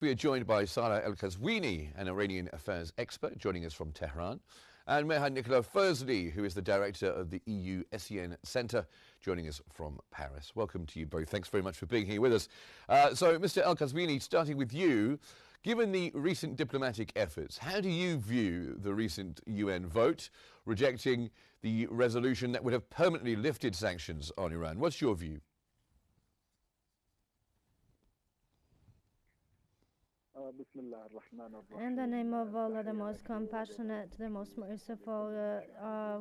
We are joined by Saleh Al-Qazwini, an Iranian affairs expert, joining us from Tehran, and Maher Nicolas Firzli, who is the director of the EU SEN Centre, joining us from Paris. Welcome to you both. Thanks very much for being here with us. So, Mr. Al-Qazwini, starting with you, given the recent diplomatic efforts, how do you view the recent UN vote rejecting the resolution that would have permanently lifted sanctions on Iran? What's your view? In the name of Allah, the most compassionate, the most merciful,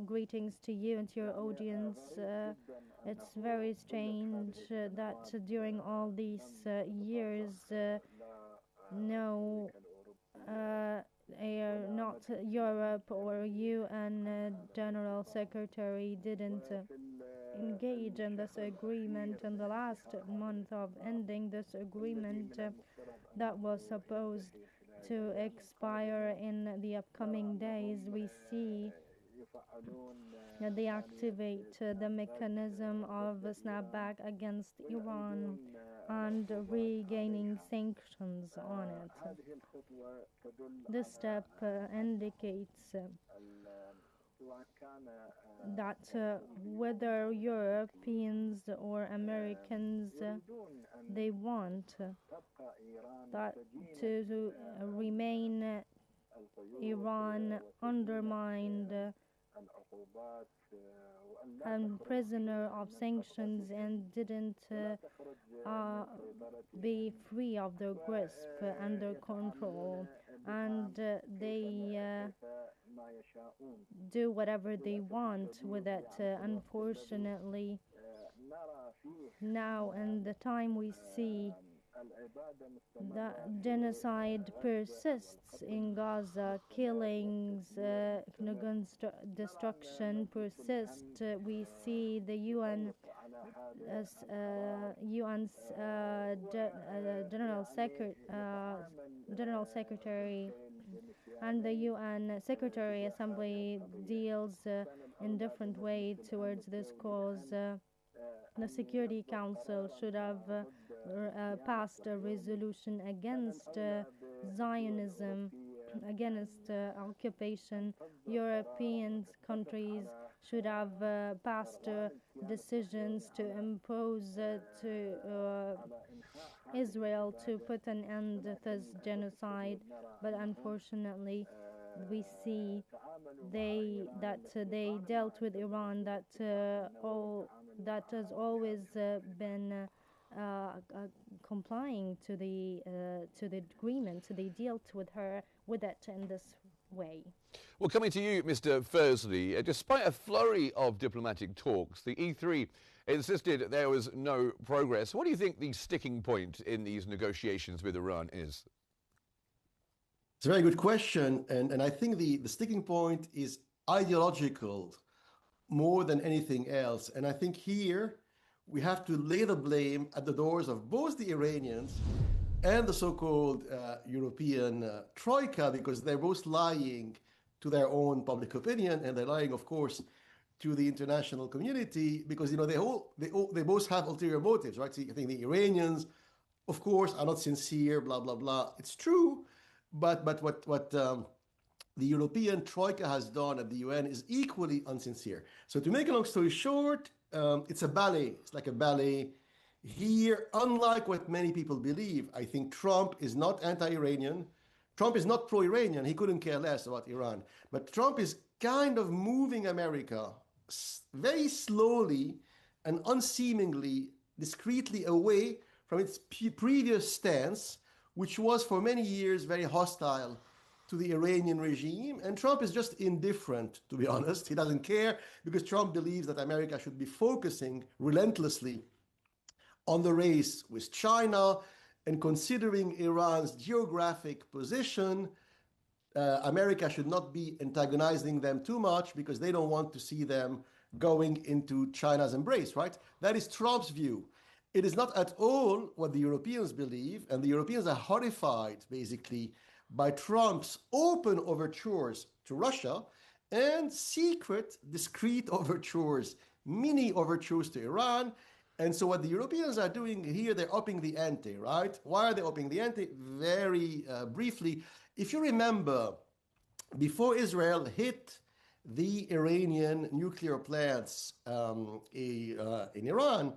greetings to you and to your audience. It's very strange that during all these years, no, not Europe or UN General Secretary didn't engage in this agreement in the last month of ending this agreement that was supposed to expire in the upcoming days. We see that they activate the mechanism of snapback against Iran and regaining sanctions on it. This step indicates that whether Europeans or Americans, they want that to remain Iran undermined and prisoner of sanctions and didn't be free of their grasp and their control, and they do whatever they want with it. Unfortunately, now in the time we see the genocide persists in Gaza, killings, destruction persist. We see the UN's General Secretary and the UN Secretary Assembly deals in different way towards this cause. The Security Council should have passed a resolution against Zionism, against occupation. European countries should have passed decisions to impose to Israel to put an end to this genocide, but unfortunately we see they dealt with Iran that has always been complying to the agreement. They dealt with it in this way. Well, coming to you, Mr. Firzli, despite a flurry of diplomatic talks, the E3 insisted there was no progress. What do you think the sticking point in these negotiations with Iran is? It's a very good question, and I think the sticking point is ideological more than anything else. And I think here we have to lay the blame at the doors of both the Iranians and the so-called European Troika, because they're both lying to their own public opinion, and they're lying, of course, to the international community, because they both have ulterior motives, right? See, I think the Iranians, of course, are not sincere, blah blah blah. It's true, but what the European Troika has done at the UN is equally unsincere. So to make a long story short, it's a ballet. It's like a ballet. Here, unlike what many people believe, I think Trump is not anti-Iranian. Trump is not pro-Iranian. He couldn't care less about Iran. But Trump is kind of moving America very slowly and unseemingly, discreetly away from its previous stance, which was for many years very hostile to the Iranian regime. And Trump is just indifferent, to be honest. He doesn't care, because Trump believes that America should be focusing relentlessly on the race with China and considering Iran's geographic position. America should not be antagonizing them too much because they don't want to see them going into China's embrace, right? That is Trump's view. It is not at all what the Europeans believe, and the Europeans are horrified, basically, by Trump's open overtures to Russia and secret, discreet overtures, mini overtures to Iran, And so what the Europeans are doing here, they're upping the ante, right? Why are they upping the ante? Very briefly, if you remember, before Israel hit the Iranian nuclear plants in Iran,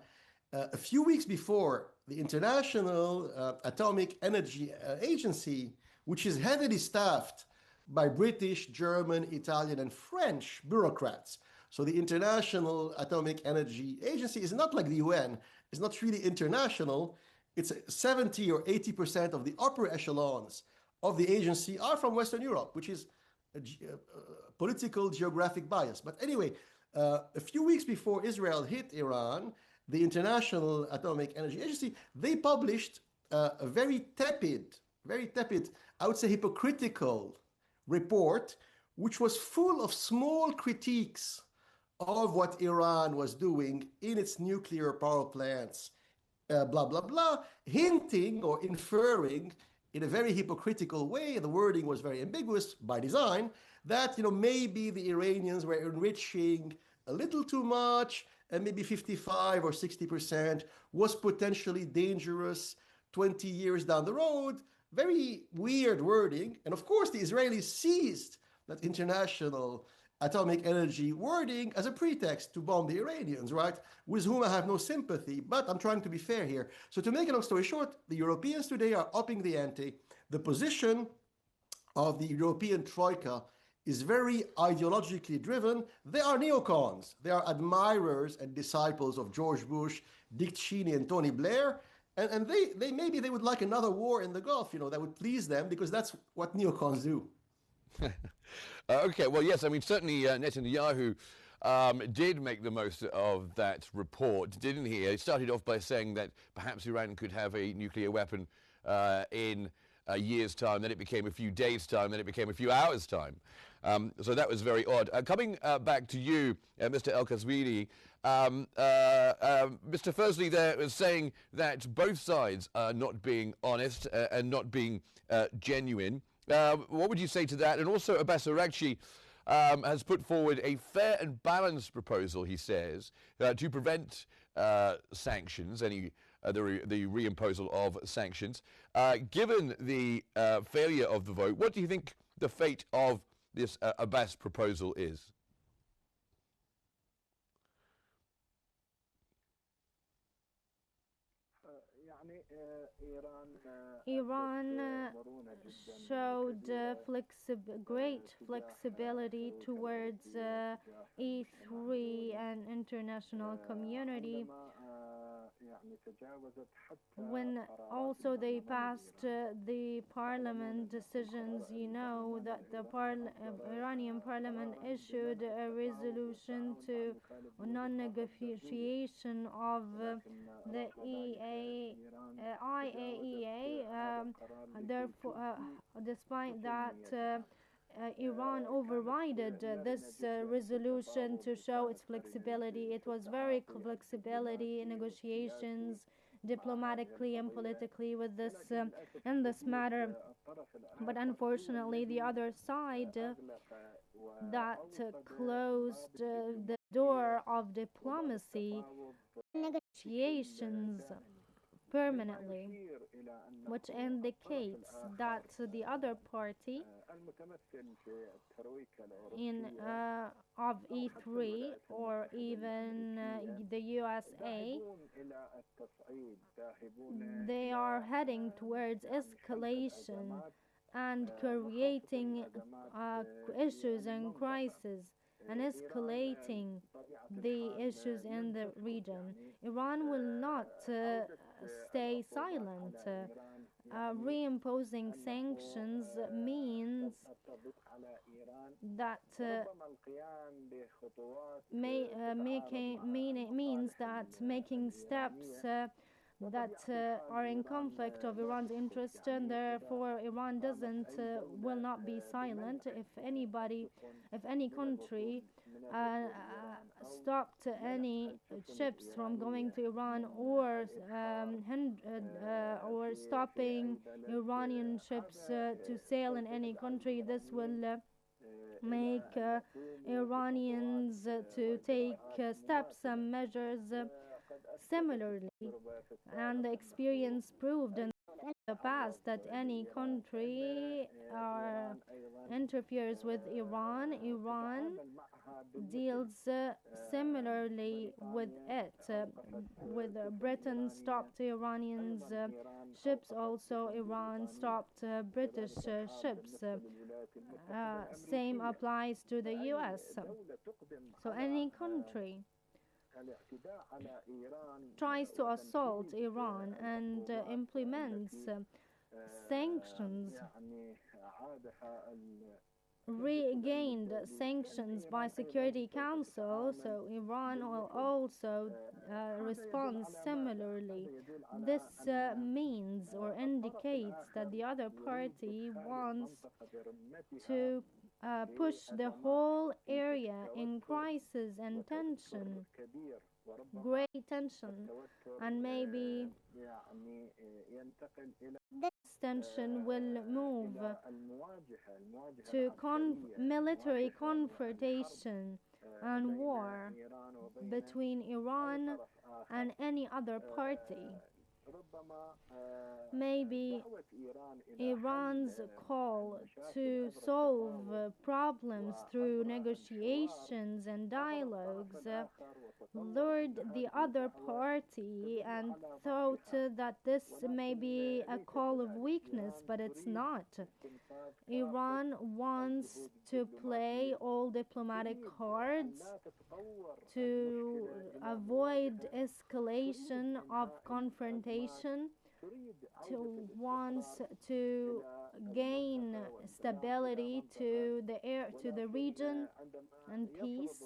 a few weeks before, the International Atomic Energy Agency, which is heavily staffed by British, German, Italian, and French bureaucrats. So the International Atomic Energy Agency is not like the UN. It's not really international. It's 70 or 80% of the upper echelons of the agency are from Western Europe, which is a political geographic bias. But anyway, a few weeks before Israel hit Iran, the International Atomic Energy Agency, they published a very tepid, I would say hypocritical report, which was full of small critiques of what Iran was doing in its nuclear power plants, blah, blah, blah, hinting or inferring in a very hypocritical way, the wording was very ambiguous by design, that maybe the Iranians were enriching a little too much, and maybe 55 or 60% was potentially dangerous 20 years down the road. Very weird wording. And of course, the Israelis seized that international atomic energy wording as a pretext to bomb the Iranians, right? With whom I have no sympathy, but I'm trying to be fair here. So to make a long story short, the Europeans today are upping the ante. The position of the European Troika is very ideologically driven. They are neocons. They are admirers and disciples of George Bush, Dick Cheney, and Tony Blair. And they maybe they would like another war in the Gulf, that would please them, because that's what neocons do. Okay, well, yes, I mean, certainly Netanyahu did make the most of that report, didn't he? He started off by saying that perhaps Iran could have a nuclear weapon in a year's time, then it became a few days' time, then it became a few hours' time. So that was very odd. Coming back to you, Mr. Al-Qazwini, Mr. Firzli there was saying that both sides are not being honest and not being genuine. What would you say to that? And also Abbas Araghchi has put forward a fair and balanced proposal, he says, to prevent sanctions, the reimposal of sanctions. Given the failure of the vote, what do you think the fate of this Abbas proposal is? Iran showed great flexibility towards E3 and international community when also they passed the parliament decisions. That the Iranian parliament issued a resolution to non-negotiation of the IAEA. Therefore, despite that, Iran overrided this resolution to show its flexibility. It was very flexibility in negotiations, diplomatically and politically with this in this matter. But unfortunately, the other side that closed the door of diplomacy negotiations permanently, which indicates that the other party of E3 or even the USA, they are heading towards escalation and creating issues and crises and escalating the issues in the region. Iran will not stay silent. Reimposing sanctions means that means that making steps that are in conflict of Iran's interest, and therefore Iran will not be silent. If any country stopped any ships from going to Iran or stopping Iranian ships to sail in any country, this will make Iranians to take steps and measures Similarly, and the experience proved in the past that any country interferes with Iran, Iran deals similarly with it. With Britain stopped Iranians' ships, also Iran stopped British ships. Same applies to the US. So any country tries to assault Iran and implements sanctions, regained sanctions by Security Council, so Iran will also respond similarly. This means or indicates that the other party wants to push the whole area in crisis and tension, great tension, and maybe this tension will move to military confrontation and war between Iran and any other party. Maybe Iran's call to solve problems through negotiations and dialogues lured the other party and thought that this may be a call of weakness, but it's not. Iran wants to play all diplomatic cards to avoid escalation of confrontation, wants to gain stability to the region and peace.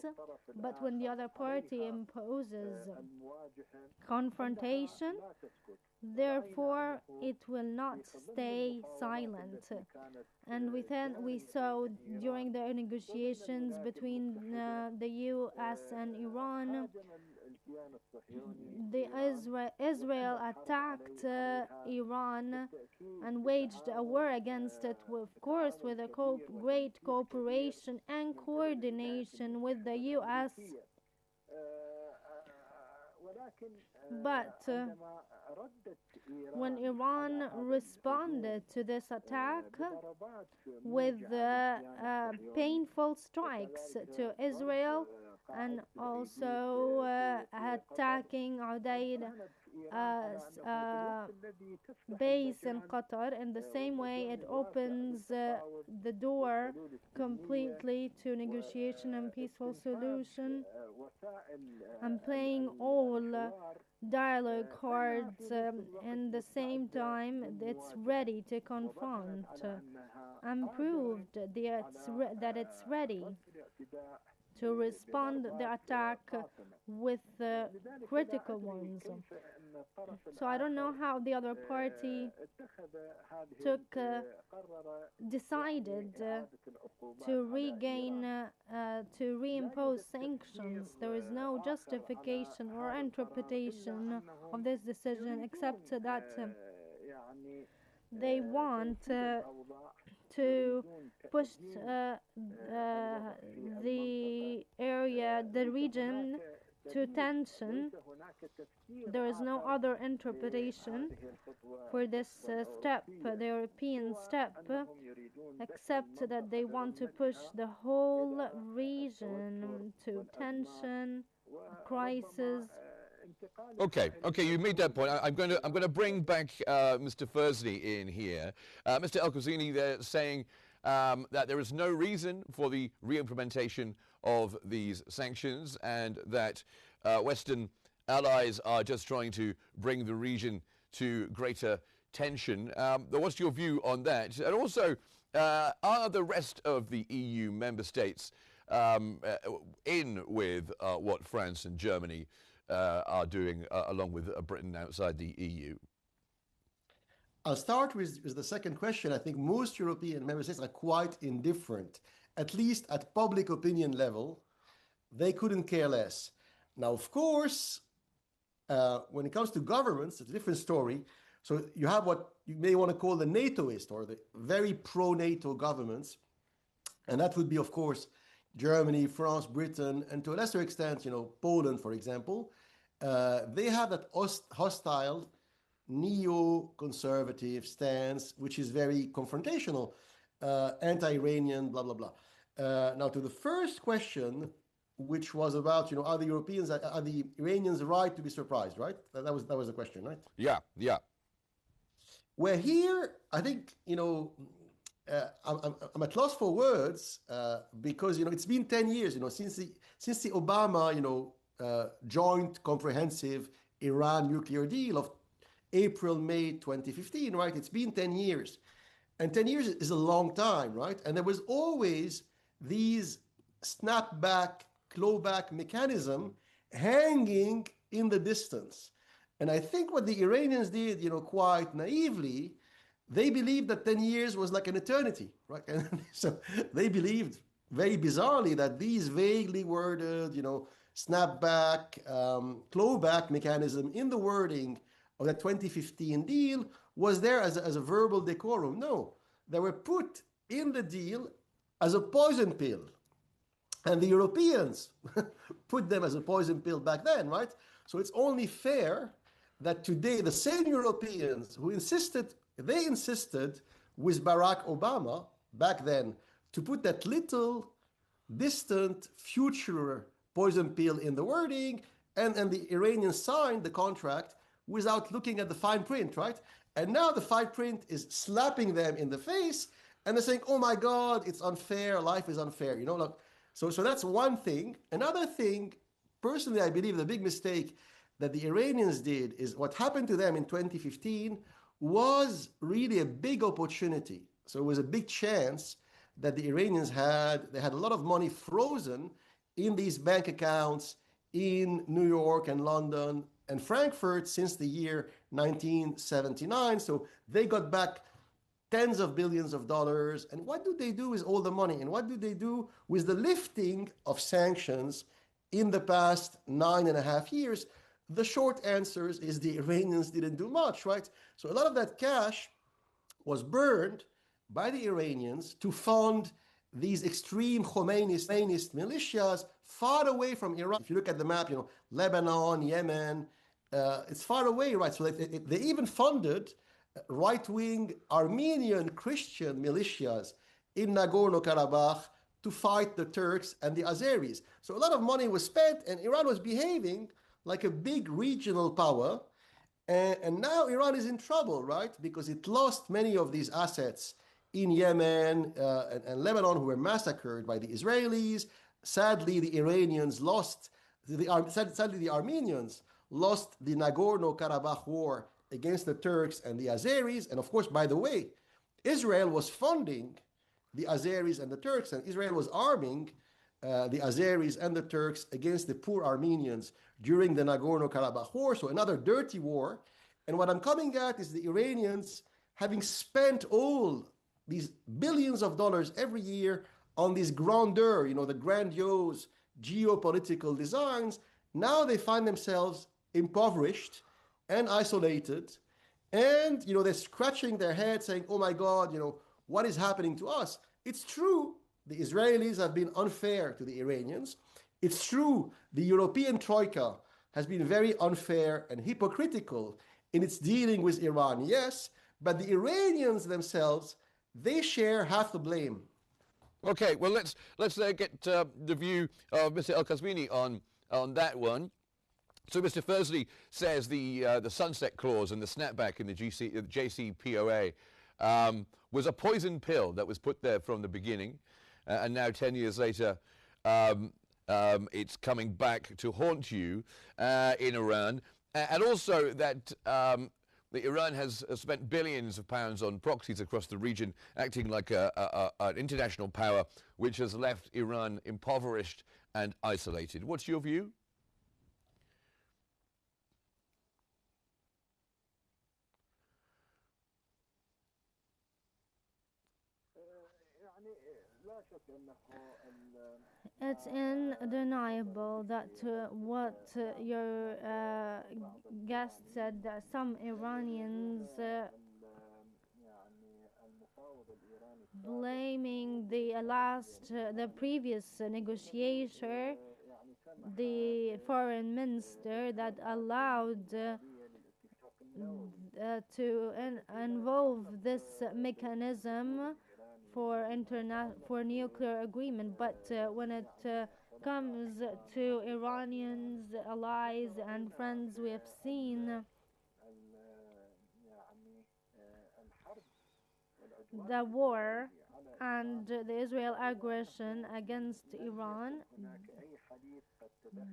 But when the other party imposes confrontation, therefore it will not stay silent. And we saw during the negotiations between the US and Iran, Israel attacked Iran and waged a war against it, of course, with a great cooperation and coordination with the US. But when Iran responded to this attack with painful strikes to Israel and also attacking Udaid base in Qatar, in the same way it opens the door completely to negotiation and peaceful solution, and playing all dialogue cards in the same time it's ready to confront and proved that it's ready to respond to the attack with critical ones. So I don't know how the other party decided to reimpose sanctions. There is no justification or interpretation of this decision except that they want to push the region to tension. There is no other interpretation for this step, the European step, except that they want to push the whole region to tension, crisis. Okay, you made that point. I'm going to bring back Mr. Firzli in here. Mr. Al-Qazwini, they're saying that there is no reason for the re-implementation of these sanctions, and that Western allies are just trying to bring the region to greater tension. What's your view on that? And also, are the rest of the EU member states in with what France and Germany are doing, along with Britain outside the EU? I'll start with the second question. I think most European member states are quite indifferent, at least at public opinion level. They couldn't care less. Now, of course, when it comes to governments, it's a different story. So you have what you may want to call the NATOist, or the very pro-NATO governments. And that would be, of course, Germany, France, Britain, and to a lesser extent, Poland, for example. they have that hostile neo-conservative stance, which is very confrontational, anti-Iranian, blah, blah, blah. Now, to the first question, which was about, are the Iranians right to be surprised, right? That was the question, right? Yeah, yeah. Where here, I think, I'm at loss for words because, it's been 10 years, since the Obama, joint comprehensive Iran nuclear deal of April, May 2015, right? It's been 10 years. And 10 years is a long time, right? And there was always these snapback, clawback mechanism hanging in the distance. And I think what the Iranians did, quite naively, they believed that 10 years was like an eternity, right? And so they believed very bizarrely that these vaguely worded, snapback, clawback mechanism in the wording of the 2015 deal was there as a verbal decorum. No, they were put in the deal as a poison pill. And the Europeans put them as a poison pill back then, right? So it's only fair that today the same Europeans who insisted with Barack Obama back then to put that little distant future poison pill in the wording, and the Iranians signed the contract without looking at the fine print, right? And now the fine print is slapping them in the face, and they're saying, oh my God, it's unfair, life is unfair, look. So that's one thing. Another thing, personally, I believe the big mistake that the Iranians did is what happened to them in 2015 was really a big opportunity. So it was a big chance that the Iranians had. They had a lot of money frozen in these bank accounts in New York and London and Frankfurt since the year 1979. So they got back tens of billions of dollars. And what do they do with all the money? And what do they do with the lifting of sanctions in the past 9.5 years? The short answer is the Iranians didn't do much, right? So a lot of that cash was burned by the Iranians to fund these extreme Khomeinist militias far away from Iran. If you look at the map, Lebanon, Yemen, it's far away, right? So they even funded right-wing Armenian Christian militias in Nagorno-Karabakh to fight the Turks and the Azeris. So a lot of money was spent, and Iran was behaving like a big regional power. And now Iran is in trouble, right? Because it lost many of these assets in Yemen and Lebanon, who were massacred by the Israelis. Sadly, the Armenians lost the Nagorno-Karabakh war against the Turks and the Azeris. And of course, by the way, Israel was funding the Azeris and the Turks, and Israel was arming the Azeris and the Turks against the poor Armenians during the Nagorno-Karabakh war. So another dirty war. And what I'm coming at is the Iranians having spent all these billions of dollars every year on this grandeur, the grandiose geopolitical designs. Now they find themselves impoverished and isolated. And, they're scratching their head saying, oh my God, what is happening to us? It's true, the Israelis have been unfair to the Iranians. It's true, the European Troika has been very unfair and hypocritical in its dealing with Iran, yes, but the Iranians themselves, they share half the blame. Okay, well, let's get the view of Mr. Al-Qazwini on that one. So Mr. Firzli says the sunset clause and the snapback in the JCPOA was a poison pill that was put there from the beginning, and now 10 years later, it's coming back to haunt you in Iran, and also that Iran has spent billions of pounds on proxies across the region, acting like an international power, which has left Iran impoverished and isolated. What's your view? It's undeniable that what your guest said, that some Iranians blaming the previous negotiator the foreign minister that allowed to involve this mechanism for nuclear agreement. But when it comes to Iranians, allies, and friends, we have seen the war and the Israel aggression against Iran.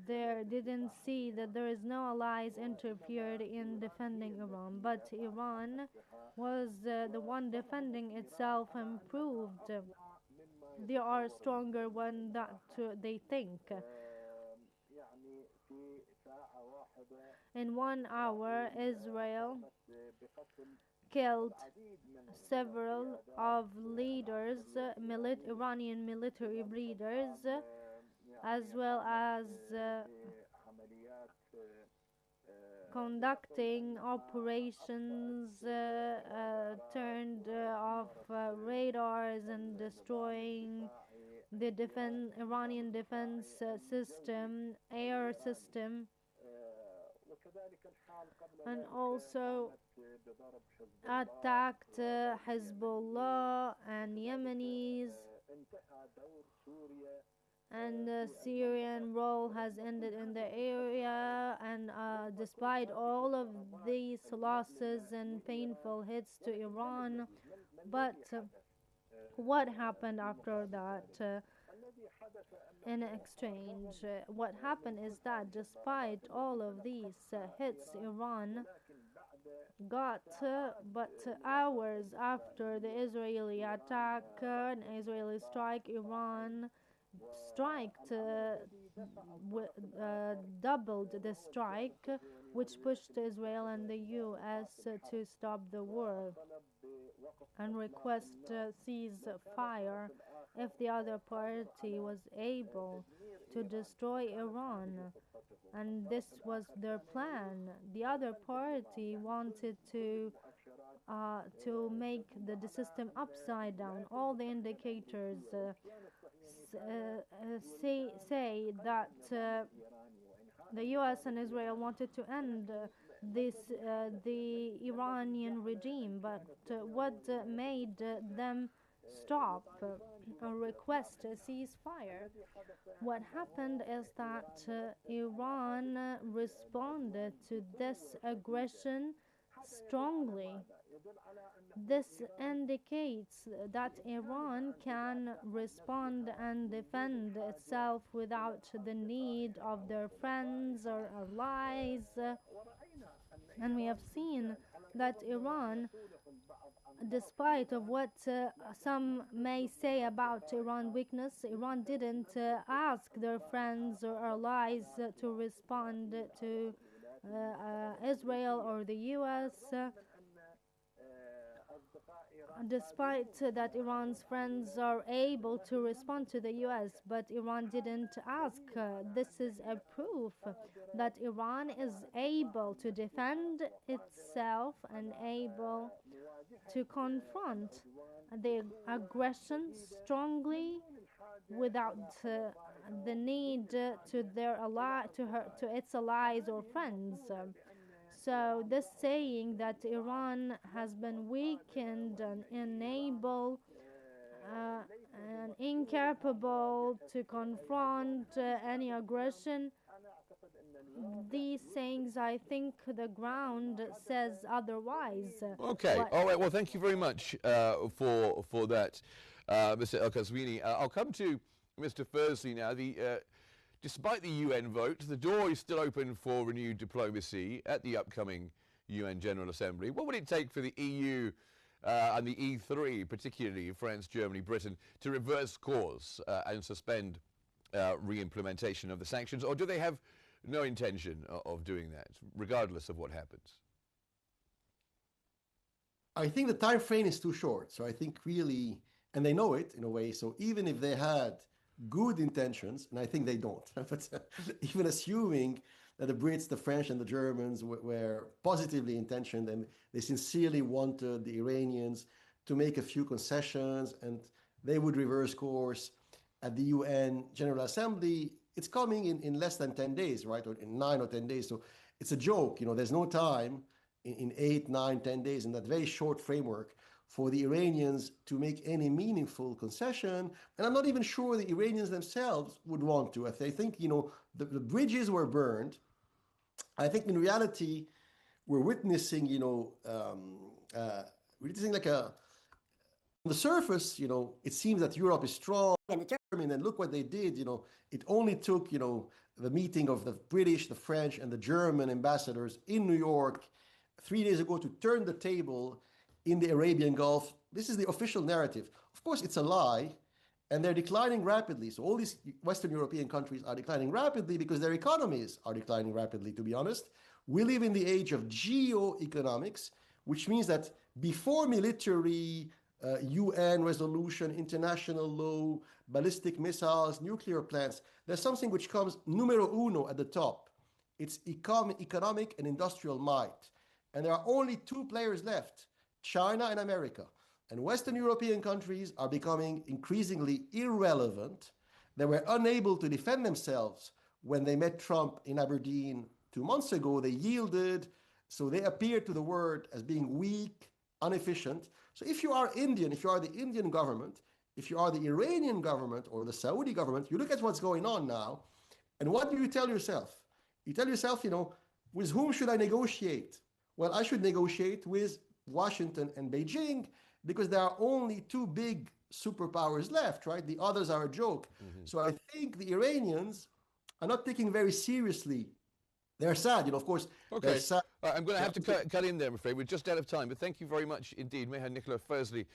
There didn't see that there is no allies interfered in defending Iran, but Iran was the one defending itself and proved they are stronger when that they think. In 1 hour, Israel killed several of leaders, Iranian military leaders, as well as conducting operations, turned off radars and destroying the Iranian defense system, air system, and also attacked Hezbollah and Yemenis, and the Syrian role has ended in the area. And despite all of these losses and painful hits to Iran, but what happened after that? In exchange, what happened is that despite all of these hits Iran got, but hours after the Israeli attack, an Israeli strike, Iran doubled the strike, which pushed Israel and the US to stop the war and request ceasefire if the other party was able to destroy Iran. And this was their plan. The other party wanted to make the system upside down. All the indicators say that the US and Israel wanted to end the Iranian regime, but what made them stop or request a ceasefire? What happened is that Iran responded to this aggression strongly. This indicates that Iran can respond and defend itself without the need of their friends or allies. And we have seen that Iran, despite of what some may say about Iran's weakness, Iran didn't ask their friends or allies to respond to Israel or the US. Despite that Iran's friends are able to respond to the US, but Iran didn't ask. This is a proof that Iran is able to defend itself and able to confront the aggression strongly without the need to its allies or friends. So this saying that Iran has been weakened and unable and incapable to confront any aggression, these sayings, I think the ground says otherwise. Okay, all right, well, thank you very much for that, Mr. Al-Qazwini. I'll come to Mr. Firzli now. Despite the UN vote, the door is still open for renewed diplomacy at the upcoming UN General Assembly. What would it take for the EU and the E3, particularly France, Germany, Britain, to reverse course and suspend re-implementation of the sanctions? Or do they have no intention of doing that, regardless of what happens? I think the time frame is too short. So I think really, and they know it in a way, so even if they had good intentions, and I think they don't, but even assuming that the Brits, the French, and the Germans were positively intentioned and they sincerely wanted the Iranians to make a few concessions and they would reverse course at the UN General Assembly, it's coming in less than 10 days, right? Or in 9 or 10 days. So it's a joke. There's no time in 8, 9, 10 days in that very short framework for the Iranians to make any meaningful concession. And I'm not even sure the Iranians themselves would want to. I think, the bridges were burned. I think in reality, we're witnessing, like on the surface, it seems that Europe is strong and determined, and look what they did. It only took, the meeting of the British, the French, and the German ambassadors in New York 3 days ago to turn the table in the Arabian Gulf. This is the official narrative. Of course, it's a lie, and they're declining rapidly. So all these Western European countries are declining rapidly because their economies are declining rapidly, to be honest. We live in the age of geoeconomics, which means that before military, UN resolution, international law, ballistic missiles, nuclear plants, there's something which comes numero uno at the top. It's economic and industrial might. And there are only 2 players left, China and America. And Western European countries are becoming increasingly irrelevant. They were unable to defend themselves when they met Trump in Aberdeen 2 months ago. They yielded, so they appeared to the world as being weak, inefficient. So if you are Indian, if you are the Indian government, if you are the Iranian government or the Saudi government, you look at what's going on now, and what do you tell yourself? You tell yourself, with whom should I negotiate? Well, I should negotiate with Washington and Beijing because there are only 2 big superpowers left, right? The others are a joke. So I think the Iranians are not taking very seriously. They're sad, of course. Okay. I'm going to have to cut in there, I'm afraid. We're just out of time, but thank you very much indeed. Maher Nicolas Firzli,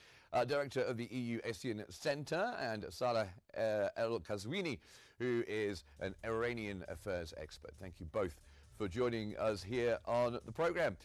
Director of the EU ASEAN Centre, and Saleh Al-Qazwini, who is an Iranian affairs expert. Thank you both for joining us here on the programme.